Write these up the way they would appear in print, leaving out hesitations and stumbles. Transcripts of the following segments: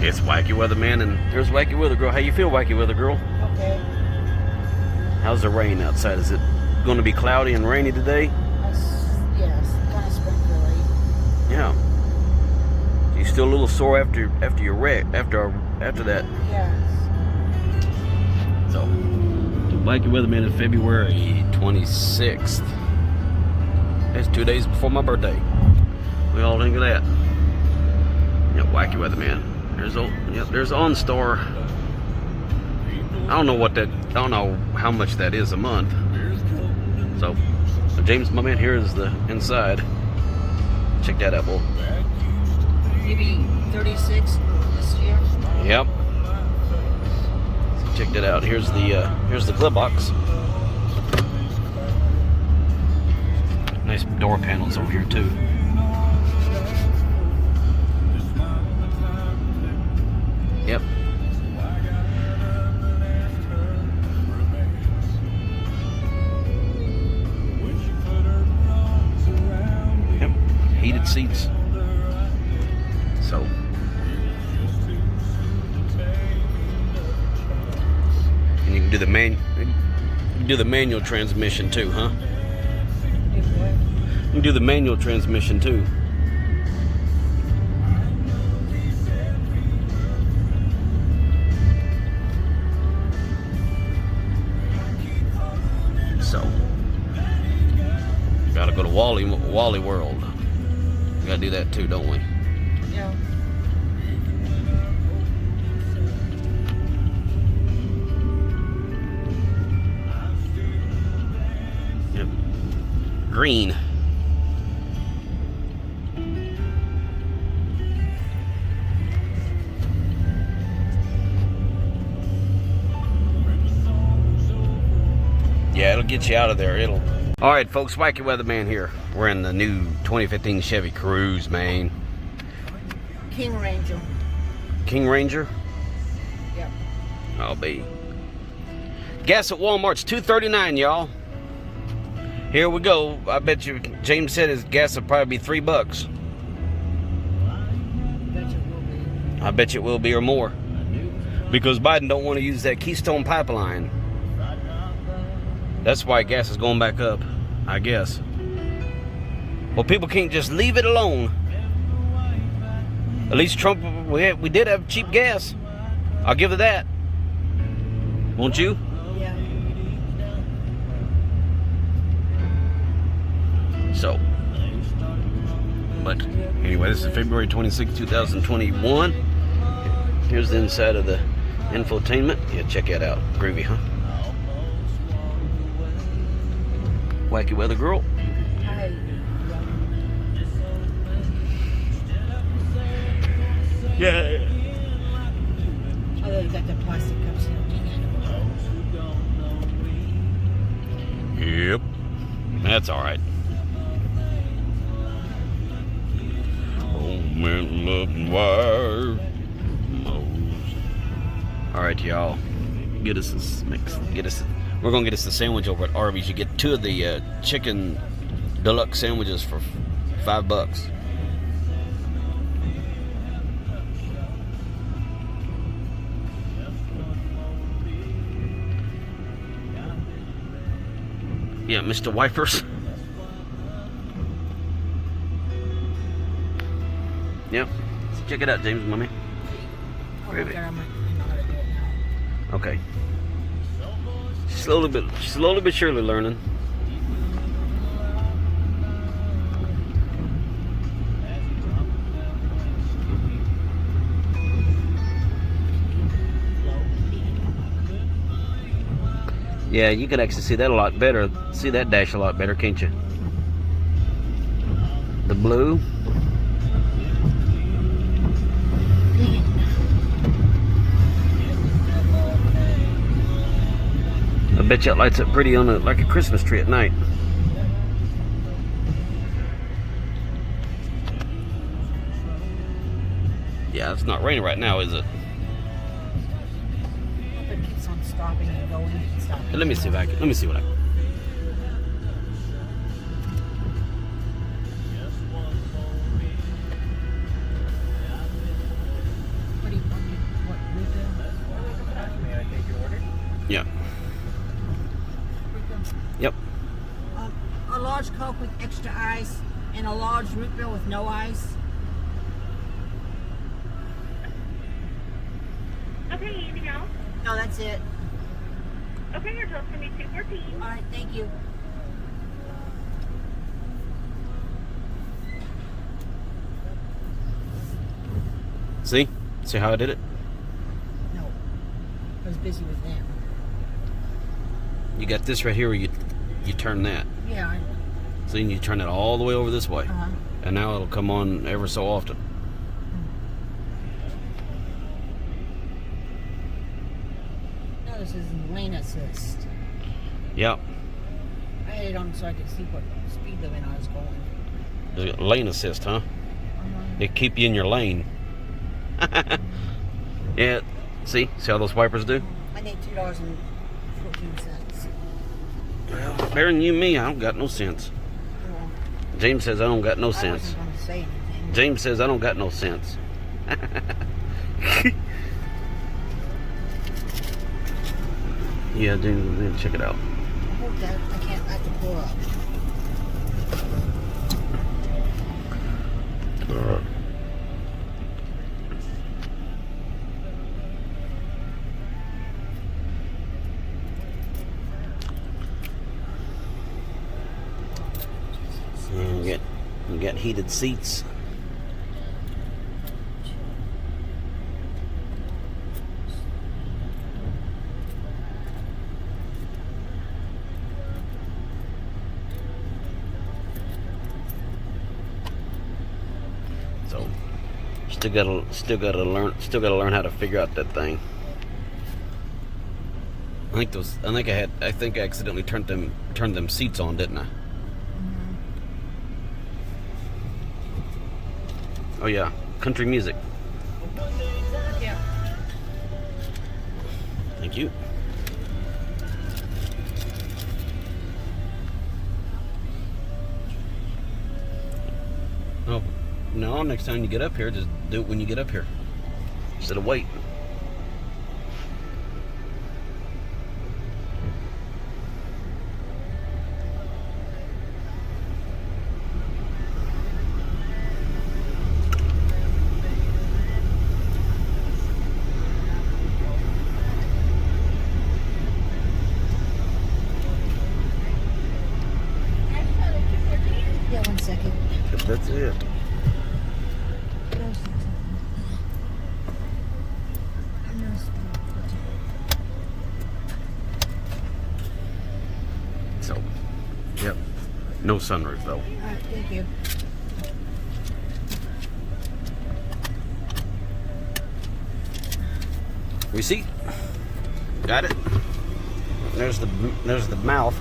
It's Wacky Weatherman, and there's Wacky Weather Girl. How you feel, Wacky Weather Girl? Okay. How's the rain outside? Is it going to be cloudy and rainy today? Yes, kind of sprinkly. Yeah. You still a little sore after your wreck, after that? Yes. So, Wacky Weatherman is February 26th. That's 2 days before my birthday. We all think of that. Yeah, Wacky Weatherman. There's OnStar. I don't know how much that is a month. So, James, my man, here is the inside. Check that out, boy. Maybe 36 this year. Yep. So check that out. Here's the glove box. Nice door panels over here too. Yep. Yep. Heated seats. So. And you can do the manual transmission too, huh? You can do the manual transmission too. So, gotta go to Wally World. We gotta do that too, don't we? Yeah. Yep. Green. Yeah, it'll get you out of there. All right, folks, Wacky Weatherman here. We're in the new 2015 Chevy Cruze, man. King Ranger. King Ranger? Yep. I'll be. Gas at Walmart's $2.39, y'all. Here we go. I bet you, James said his gas will probably be $3. I bet you it will be or more. Because Biden don't want to use that Keystone Pipeline. That's why gas is going back up, I guess. Well, people can't just leave it alone. At least Trump, we did have cheap gas. I'll give it that. Won't you? Yeah. So, but anyway, this is February 26, 2021. Here's the inside of the infotainment. Yeah, check that out. Groovy, huh? Wacky Weather Girl. Hi. Yeah. Oh, you got the plastic cups here. Yep. That's all right. Oh man, love and wire. All right, y'all. Get us this mix. We're gonna get us the sandwich over at Arby's. You get 2 of the chicken deluxe sandwiches for $5. Yeah, Mr. Wipers. Yep. Check it out, James, mommy. Okay. Slowly but surely learning. Yeah, you can actually see that a lot better. See that dash a lot better, can't you? The blue. I bet you it lights up pretty on like a Christmas tree at night. Yeah, it's not raining right now, is it? It keeps on stopping and going and stopping. Let me see what I can. What do you want? Yeah. Yep. A large Coke with extra ice and a large root beer with no ice. Okay, anything else? No, that's it. Okay, your total's going to be $214. All right, thank you. See? See how I did it? No, I was busy with them. You got this right here where you turn that. Yeah. So then you turn it all the way over this way. Uh-huh. And now it'll come on ever so often. No, this is lane assist. Yep. I had it on so I could see what speed limit I was going. The lane assist, huh? It keep you in your lane. Yeah. See how those wipers do? I need $2.14. Well, better than you and me, I don't got no sense. Well, James says I don't got no I sense. wasn't going to say anything. James says I don't got no sense. Yeah, dude, check it out. Hold that. I can't. I have to pull up. And you got heated seats. So still gotta learn how to figure out that thing. I think I accidentally turned them seats on, didn't I? Oh yeah, country music. Yeah. Thank you. Oh, no, next time you get up here, just do it when you get up here. Instead of wait. Yeah, 1 second. That's it. So, yep. No sunroof though. All right, thank you. Receipt. Got it. There's the mouth.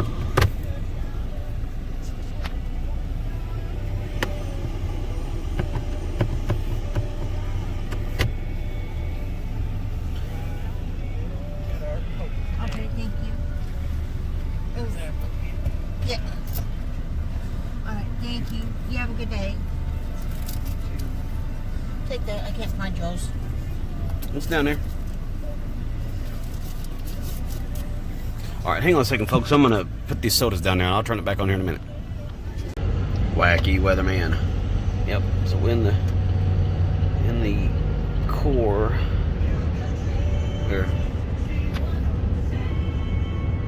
Okay, thank you. Oh, yeah. All right, thank you. You have a good day. Take that. I can't find Joe's. It's down there. All right, hang on a second, folks. I'm gonna put these sodas down there, and I'll turn it back on here in a minute. Wacky weatherman. Yep. So in the core here,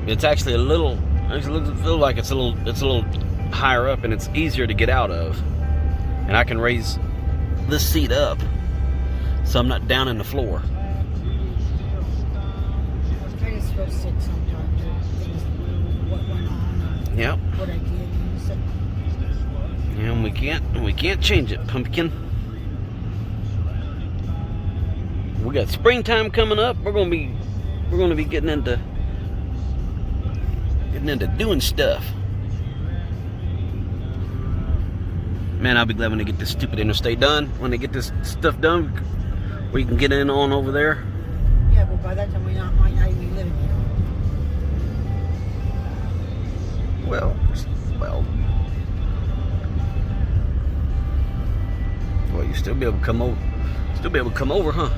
it's actually a little. Actually, it feels like it's a little higher up, and it's easier to get out of. And I can raise this seat up, so I'm not down in the floor. Kind of supposed to sit sometimes. Things, what went on. Yep. What I did. And so, And we can't change it, pumpkin. We got springtime coming up. We're gonna be getting into doing stuff. Man, I'll be glad when they get this stupid interstate done. When they get this stuff done, where you can get in on over there. yeah, but by that time we might not even be living here. Well. Well, you still be able to come over. Still be able to come over, huh?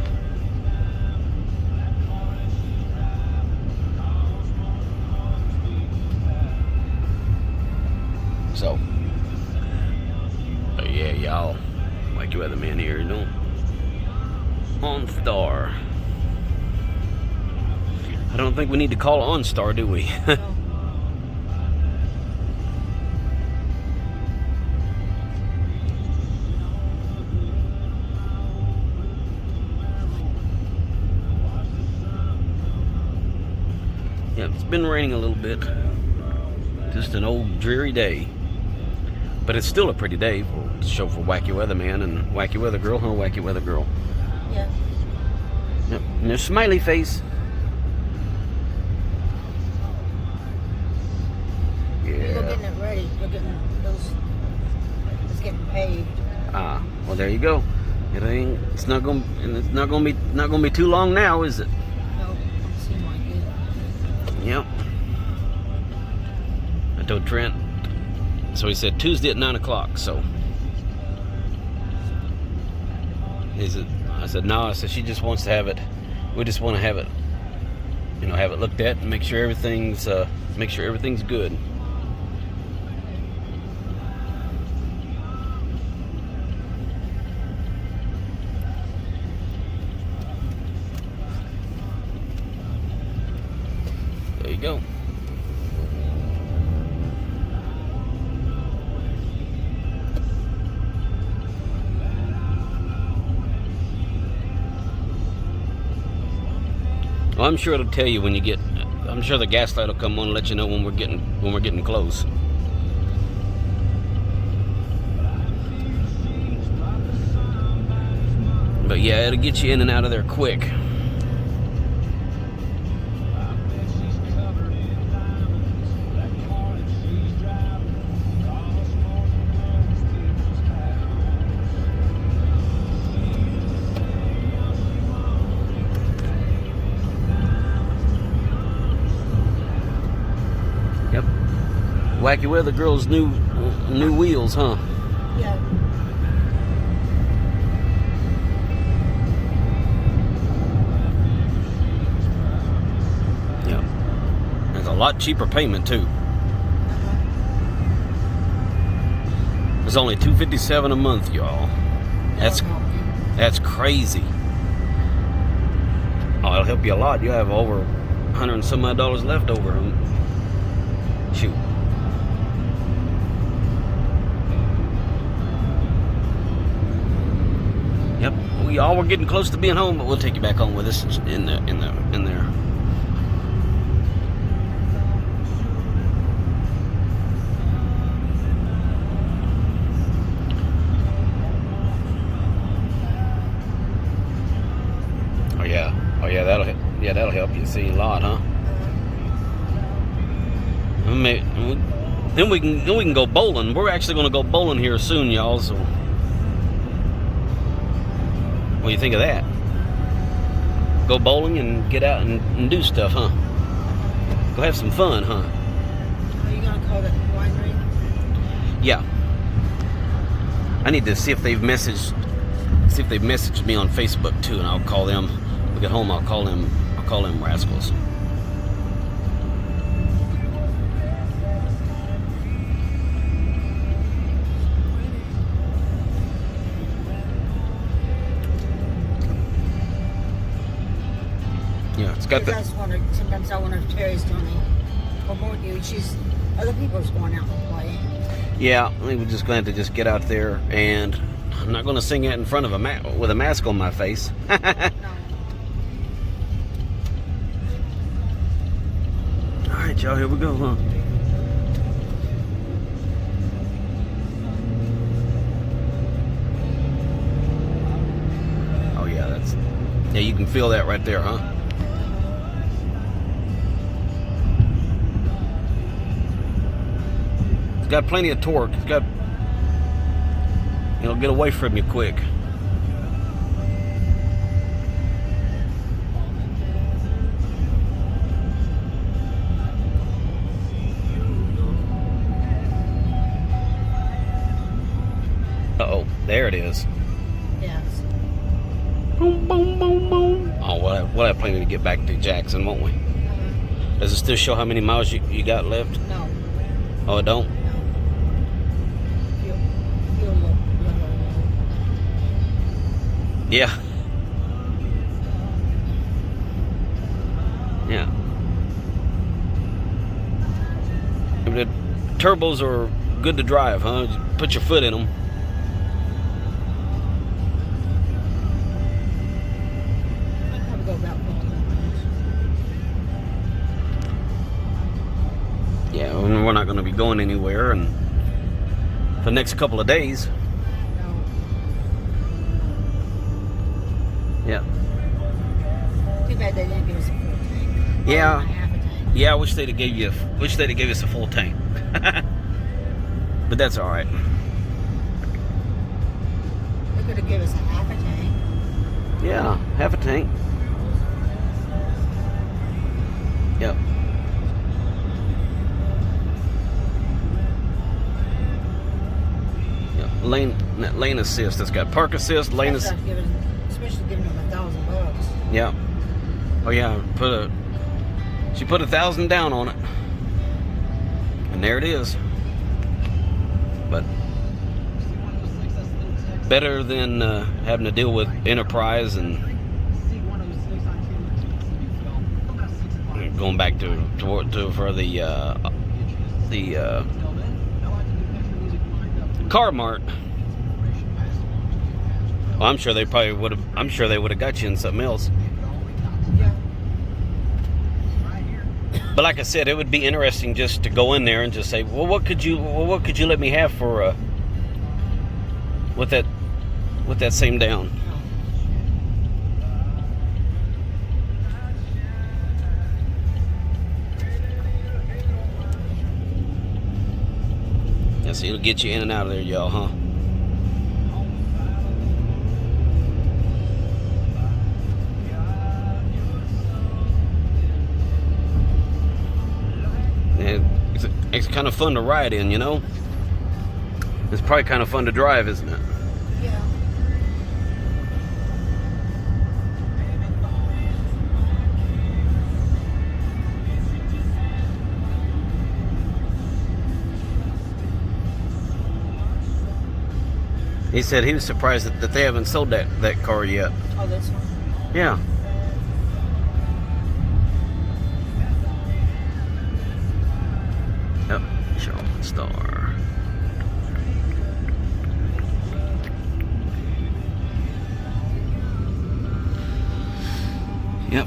So, but yeah, y'all, Wacky Weatherman here, you know, on Star. I don't think we need to call on Star, do we? Yeah, it's been raining a little bit. Just an old dreary day. But it's still a pretty day to show for Wacky Weatherman and Wacky Weather Girl, huh? Wacky Weather Girl. Yeah. Yep. And there's smiley face. We're Yeah. getting it ready. We're getting those. It's getting paved. Ah, well there you go. It's not gonna be too long now, is it? No, don't seem like it. Yep. I told Trent. So he said Tuesday at 9 o'clock. So I said no. I said she just wants to have it. We just want to have it, you know, have it looked at and make sure everything's good. There you go. Well, I'm sure it'll tell you when you get. I'm sure the gas light will come on and let you know when we're getting close. But yeah, it'll get you in and out of there quick. Yep. Wacky Weather Girl's new wheels, huh? Yeah. Yep. It's a lot cheaper payment too. It's only $257 a month, y'all. That's crazy. Oh, it'll help you a lot. You have over $100 and some odd left over. Shoot. Yep. We're getting close to being home, but we'll take you back home with us in there. Oh yeah, that'll help you see a lot, huh? Then we can go bowling. We're actually going to go bowling here soon, y'all. So, what do you think of that? Go bowling and get out and do stuff, huh? Go have some fun, huh? Are you gonna call it winery? Yeah. I need to see if they've messaged me on Facebook too, and I'll call them. When we get home, I'll call them rascals. Yeah, it's got the. Sometimes I wonder if Terry's doing it. Or more you. Other people's going out and play. Yeah, I think we're just going to just get out there, and I'm not going to sing it in front of with a mask on my face. No. All right, y'all, here we go, huh? Oh yeah, yeah, you can feel that right there, huh? It's got plenty of torque. It'll get away from you quick. Uh-oh, there it is. Yes. Boom, boom, boom, boom. Oh, we'll have plenty to get back to Jackson, won't we? Does it still show how many miles you got left? No. Oh, it don't? Yeah. Yeah. The turbos are good to drive, huh? You put your foot in them. I'd probably go about 50 miles. Yeah, we're not going to be going anywhere and for the next couple of days. No. Yeah. Too bad they didn't give us a full tank. Yeah. Or a half a tank. Yeah, I wish they'd have gave us a full tank. But that's all right. They could have given us a half a tank. Yeah, half a tank. Yep. Yep. Lane assist. It's got park assist, lane assist. Especially giving them $1,000. Yeah. Oh yeah. She put 1,000 down on it, and there it is. But better than having to deal with Enterprise and going back to for the Car Mart. Well, I'm sure they probably would have. I'm sure they would have got you in something else. Yeah. But like I said, it would be interesting just to go in there and just say, well, what could you let me have for with that same down? Yeah, so it'll get you in and out of there, y'all, huh? It's kind of fun to ride in, you know? It's probably kind of fun to drive, isn't it? Yeah. He said he was surprised that they haven't sold that car yet. Oh, that's fine. Yeah. Yep, Charlotte Star. Yep.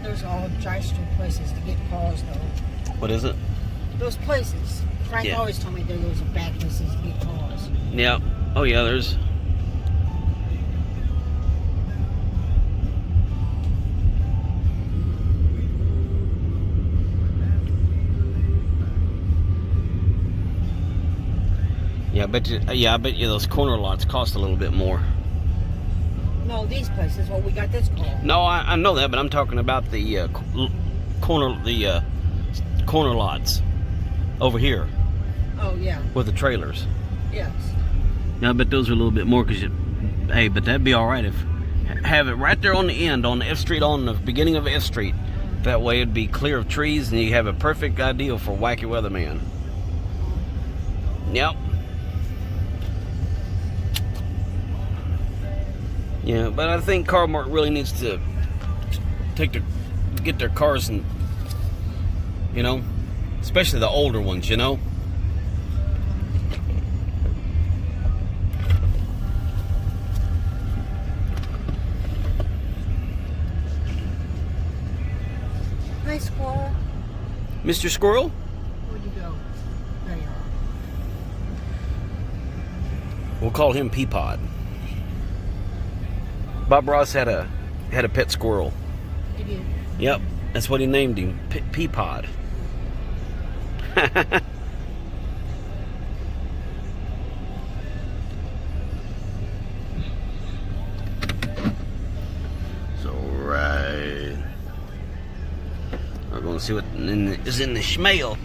Those are all dry-street places to get cars, though. What is it? Those places. Frank Yeah. always told me that those are bad places to get cars. Yeah. Oh yeah, there's. Yeah, I bet you those corner lots cost a little bit more. No, these places. Well, we got this car. No, I know that, but I'm talking about the corner lots over here Oh, yeah. with the trailers. Yes. Yeah, I bet those are a little bit more because hey, but that'd be all right if have it right there on the end, on the F Street, on the beginning of F Street. That way it'd be clear of trees and you have a perfect ideal for Wacky Weatherman. Yep. Yeah, but I think Car Mart really needs to get their cars and, you know, especially the older ones, you know. Hi, squirrel. Mr. Squirrel? Where'd you go? There you are. We'll call him Peapod. Bob Ross had a pet squirrel. He did. Yep, that's what he named him, Peapod. So right, we're going to see what is in the schmail.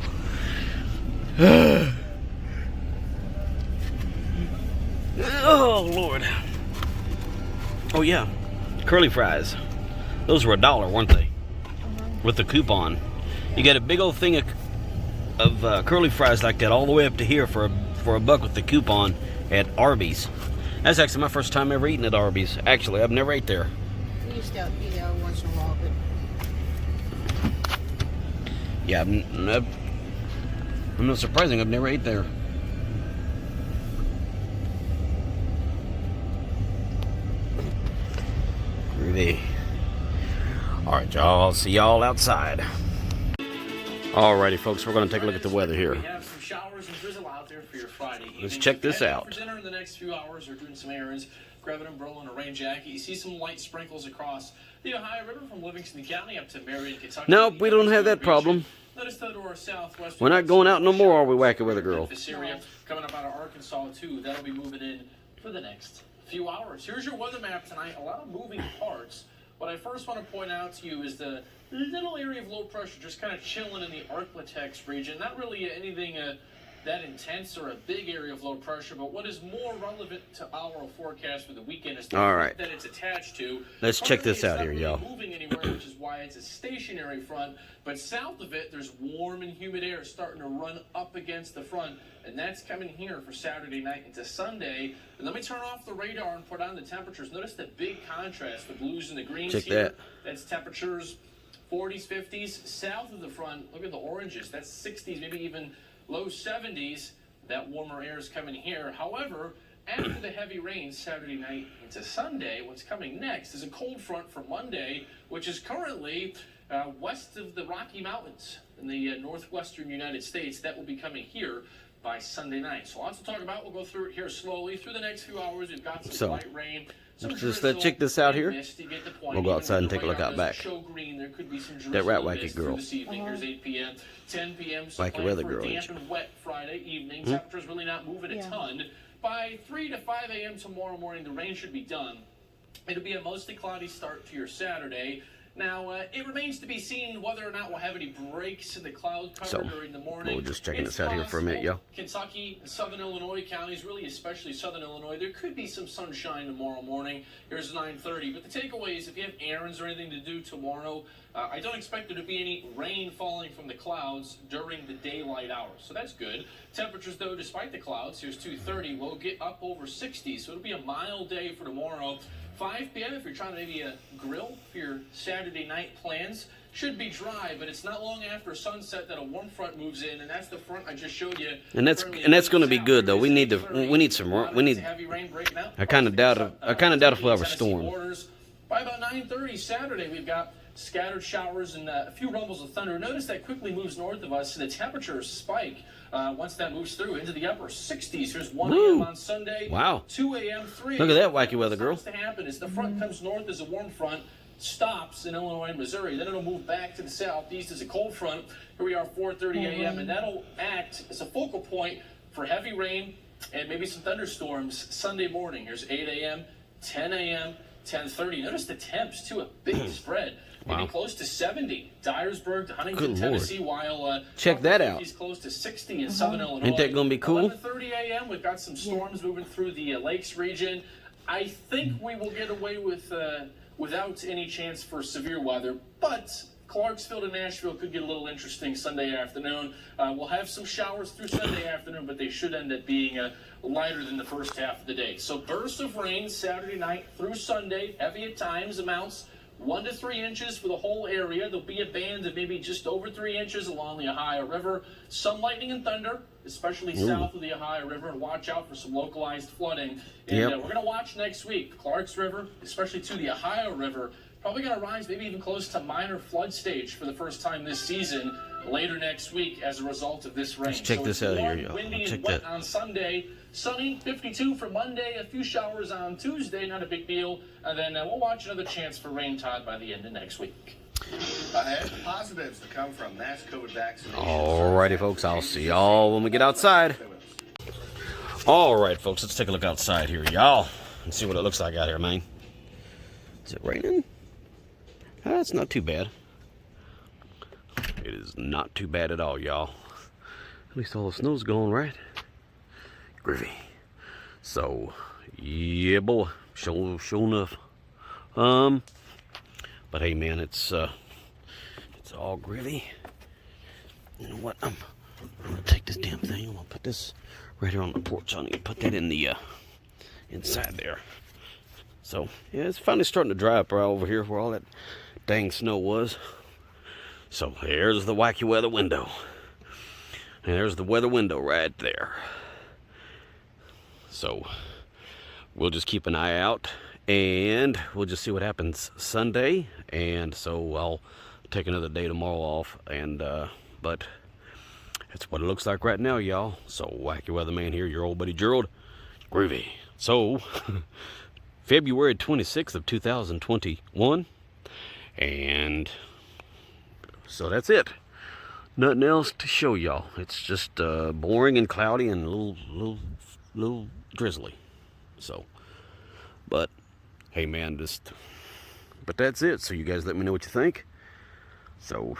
Oh Lord. Oh yeah, curly fries. Those were $1, weren't they? With the coupon. You get a big old thing of curly fries like that all the way up to here for a buck with the coupon at Arby's. That's actually my first time ever eating at Arby's. Actually, I've never ate there. We used to eat there once in a while, but Yeah, I'm not surprising. I've never ate there. Groovy. All right, y'all. I'll see y'all outside. Alrighty, folks, we're going to take a look at the weather here. We have some showers and drizzle out there for your Friday evening. Let's check this out. For dinner in the next few hours or doing some errands, grab an umbrella and a rain jacket. You see some light sprinkles across the Ohio River from Livingston County up to Marion, Kentucky. Nope, we don't have that problem. Notice that to our southwest. We're not going out no more, are we, Wacky Weather Girl? This area coming up out of Arkansas, too. That'll be moving in for the next few hours. Here's your weather map tonight. A lot of moving parts. What I first want to point out to you is the little area of low pressure just kind of chilling in the Arklatex region. Not really anything that intense or a big area of low pressure, but what is more relevant to our forecast for the weekend is the front that it's attached to. Let's check this out here, really y'all. Moving anywhere, which is why it's a stationary front. But south of it, there's warm and humid air starting to run up against the front, and that's coming here for Saturday night into Sunday. And let me turn off the radar and put on the temperatures. Notice the big contrast, the blues and the greens Check here. that. That's temperatures 40s, 50s. South of the front, look at the oranges. That's 60s, maybe even low 70s. That warmer air is coming here. However, after the heavy rain Saturday night into Sunday, what's coming next is a cold front for Monday, which is currently west of the Rocky Mountains in the northwestern United States. That will be coming here by Sunday night. So lots to talk about. We'll go through it here slowly. Through the next few hours, we've got some light rain. Let's just check this out here. We'll go outside and take a look out back. That rat Wacky girl. This evening, here's 8 p.m., 10 p.m. Wacky weather girl. Damp and wet Friday evening. Temperatures really not moving a ton. By 3 to 5 a.m. tomorrow morning, the rain should be done. It'll be a mostly cloudy start to your Saturday. Now, it remains to be seen whether or not we'll have any breaks in the cloud cover during the morning. We're just checking this out here for a minute, y'all. Kentucky and southern Illinois counties, really especially southern Illinois, there could be some sunshine tomorrow morning. Here's 9:30. But the takeaway is if you have errands or anything to do tomorrow, I don't expect there to be any rain falling from the clouds during the daylight hours. So that's good. Temperatures, though, despite the clouds, here's 2:30, will get up over 60. So it'll be a mild day for tomorrow. 5 p.m. if you're trying to maybe grill for your Saturday night plans. Should be dry, but it's not long after sunset that a warm front moves in, and that's the front I just showed you. And that's going to be good though. We need some. Heavy rain breaking out. I kind of doubt if we'll have a storm. By about 9:30 Saturday, we've got scattered showers and a few rumbles of thunder. Notice that quickly moves north of us, and the temperatures spike once that moves through into the upper 60s. Here's 1 a.m. on Sunday. Wow. 2 a.m., 3 a.m. Look at that Wacky Weather Girl. What's to happen is the front comes north as a warm front, stops in Illinois and Missouri. Then it'll move back to the southeast as a cold front. Here we are, 4:30 a.m., and that'll act as a focal point for heavy rain and maybe some thunderstorms Sunday morning. Here's 8 a.m., 10 a.m., 10:30. Notice the temps, too, a big spread. Maybe close to 70. Dyersburg to Huntington, Tennessee, while check that out. He's close to 60 in southern Illinois. Ain't that gonna be cool? 11:30 a.m. We've got some storms moving through the Lakes region. I think we will get away with without any chance for severe weather, but Clarksville to Nashville could get a little interesting Sunday afternoon. We'll have some showers through Sunday afternoon, but they should end up being lighter than the first half of the day. So bursts of rain Saturday night through Sunday, heavy at times, amounts 1 to 3 inches for the whole area. There'll be a band of maybe just over 3 inches along the Ohio River. Some lightning and thunder, especially south of the Ohio River, and watch out for some localized flooding. And we're going to watch next week. Clarks River, especially to the Ohio River, probably going to rise maybe even close to minor flood stage for the first time this season later next week as a result of this rain. Let's check this out here, y'all. Windy and wet on Sunday. Sunny, 52 for Monday. A few showers on Tuesday, not a big deal. And then we'll watch another chance for rain, Todd, by the end of next week. As positives that come from mass COVID vaccination. Alrighty, folks. I'll see y'all when we get outside. Alright, folks. Let's take a look outside here, y'all, and see what it looks like out here, man. Is it raining? It's not too bad. It is not too bad at all, y'all. At least all the snow's gone, right? Groovy. So, yeah, boy. Sure enough. But hey, man, it's all groovy. You know what? I'm I'm gonna take this damn thing. I'm gonna put this right here on the porch. I need to put that in the inside there. So yeah, it's finally starting to dry up right over here where all that dang snow was. So there's the wacky weather window. And there's the weather window right there. So we'll just keep an eye out and we'll just see what happens Sunday. And so I'll take another day tomorrow off. And but that's what it looks like right now, y'all. So Wacky Weatherman here, your old buddy Gerald. Groovy. So February 26th of 2021. And so that's it. Nothing else to show y'all. It's just boring and cloudy and a little drizzly. So, but hey man, but that's it. So you guys let me know what you think. So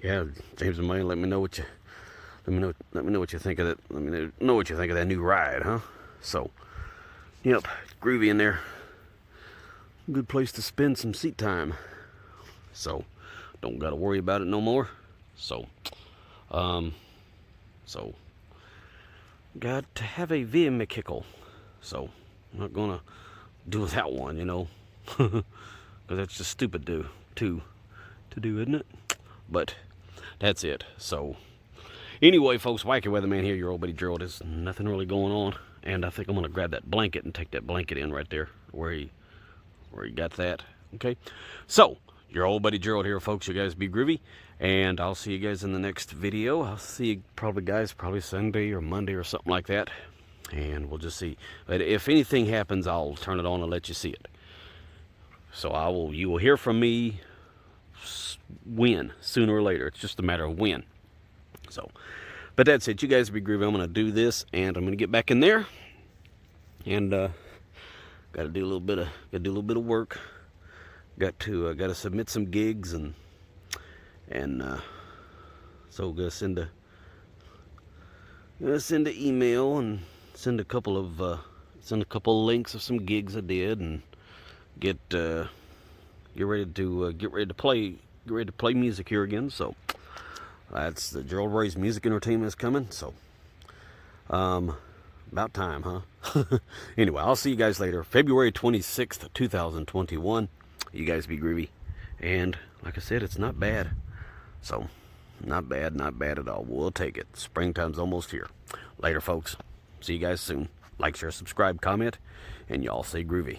yeah, James and May, let me know what you think of that. Let me know what you think of that new ride, huh? So, yep, groovy in there. Good place to spend some seat time. So, don't gotta worry about it no more. So, got to have a vehicle. So, I'm not gonna do without one, you know, because that's just stupid to do, isn't it? But that's it. So, anyway, folks, Wacky Weatherman here, your old buddy Gerald. There's nothing really going on, and I think I'm gonna grab that blanket and take that blanket in right there where he got that. Okay, so your old buddy Gerald here, folks. You guys be groovy, and I'll see you guys in the next video. I'll see you probably Sunday or Monday or something like that, and we'll just see. But if anything happens, I'll turn it on and let you see it. So you will hear from me when, sooner or later. It's just a matter of when. So, but that's it. You guys be groovy. I'm gonna do this, and I'm gonna get back in there, and gotta do a little bit of work. Got to submit some gigs, and so gotta send a email and send a couple of links of some gigs I did, and get ready to play music here again. So that's the Gerald Ray's Music Entertainment is coming. So about time, huh? Anyway, I'll see you guys later. February 26th, 2021. You guys be groovy. And like I said, it's not bad. So, not bad at all. We'll take it. Springtime's almost here. Later, folks. See you guys soon. Like, share, subscribe, comment, and y'all stay groovy.